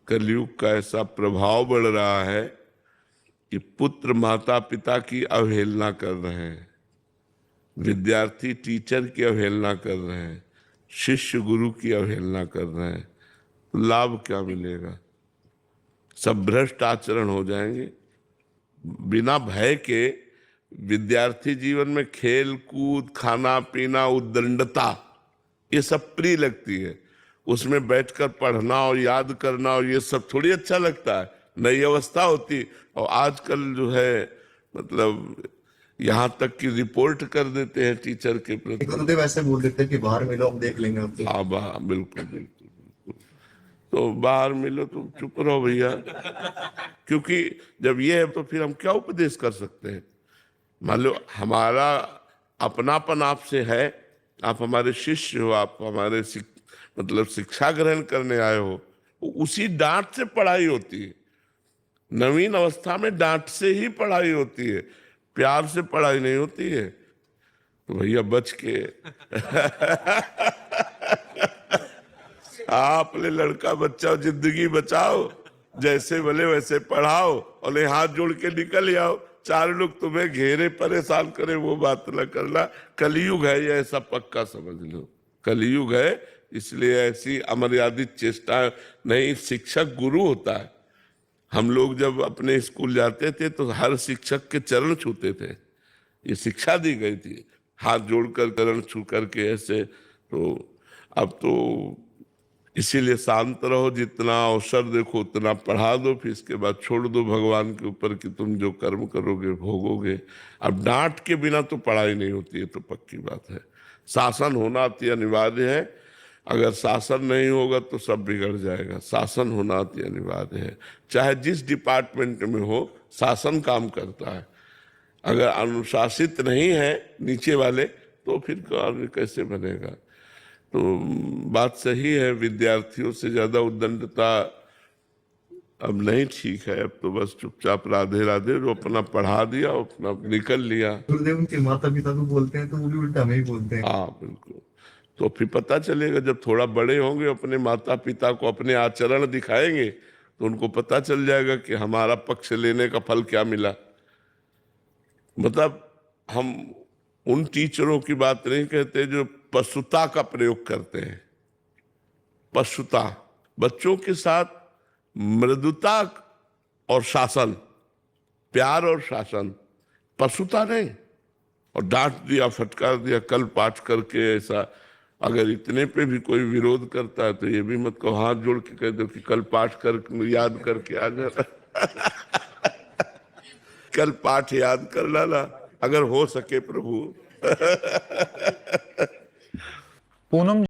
कलयुग का ऐसा प्रभाव बढ़ रहा है कि पुत्र माता पिता की अवहेलना कर रहे हैं, विद्यार्थी टीचर की अवहेलना कर रहे हैं, शिष्य गुरु की अवहेलना कर रहे हैं, तो लाभ क्या मिलेगा? सब भ्रष्ट आचरण हो जाएंगे। बिना भय के विद्यार्थी जीवन में खेल कूद, खाना पीना, उद्दंडता, ये सब प्रिय लगती है। उसमें बैठकर पढ़ना और याद करना और ये सब थोड़ी अच्छा लगता है, नई अवस्था होती। और आजकल जो है मतलब यहाँ तक कि रिपोर्ट कर देते हैं टीचर के प्रति। गुरुदेव ऐसे बोल देते हैं कि बाहर मिलो, हम देख लेंगे आपको। हाँ बिल्कुल बिल्कुल। तो बाहर मिलो, तुम चुप रहो भैया, क्योंकि जब ये है तो फिर हम क्या उपदेश कर सकते हैं? मान लो हमारा अपनापन आपसे है, आप हमारे शिष्य हो, आप हमारे मतलब शिक्षा ग्रहण करने आए हो, उसी डांट से पढ़ाई होती है। नवीन अवस्था में डांट से ही पढ़ाई होती है, प्यार से पढ़ाई नहीं होती है। तो भैया बच के अपने लड़का बच्चा जिंदगी बचाओ, जैसे बोले वैसे पढ़ाओ और हाथ जोड़ के निकल आओ। चार लोग तुम्हें घेरे परेशान करे वो बात न करना। कलयुग है ये, ऐसा पक्का समझ लो। कलयुग है, इसलिए ऐसी अमर्यादित चेष्टा नहीं। शिक्षक गुरु होता है। हम लोग जब अपने स्कूल जाते थे तो हर शिक्षक के चरण छूते थे, ये शिक्षा दी गई थी, हाथ जोड़कर चरण छू करके ऐसे। तो अब तो इसीलिए शांत रहो, जितना अवसर देखो उतना पढ़ा दो, फिर इसके बाद छोड़ दो भगवान के ऊपर कि तुम जो कर्म करोगे भोगोगे। अब डांट के बिना तो पढ़ाई नहीं होती है, तो पक्की बात है। शासन होना अति अनिवार्य है। अगर शासन नहीं होगा तो सब बिगड़ जाएगा। शासन होना अति अनिवार्य है, चाहे जिस डिपार्टमेंट में हो, शासन काम करता है। अगर अनुशासित नहीं है नीचे वाले तो फिर कार्य कैसे बनेगा? तो बात सही है, विद्यार्थियों से ज्यादा उद्दंडता अब नहीं ठीक है। अब तो बस चुपचाप राधे राधे, जो अपना पढ़ा दिया अपना निकल लिया। गुरुदेव उनके माता पिता को बोलते हैं तो वो भी उल्टा हमें ही बोलते हैं। हाँ बिल्कुल। तो फिर पता चलेगा, जब थोड़ा बड़े होंगे अपने माता पिता को अपने आचरण दिखाएंगे तो उनको पता चल जाएगा कि हमारा पक्ष लेने का फल क्या मिला। मतलब हम उन टीचरों की बात नहीं कहते जो पशुता का प्रयोग करते हैं। पशुता, बच्चों के साथ मृदुता और शासन, प्यार और शासन, पशुता नहीं। और डांट दिया, फटकार दिया, कल पाठ करके ऐसा। अगर इतने पे भी कोई विरोध करता है तो ये भी मत कहो, हाथ जोड़ के कह दो कि कल पाठ कर याद करके आ जाना। कल पाठ याद कर लाना अगर हो सके प्रभु। पूनम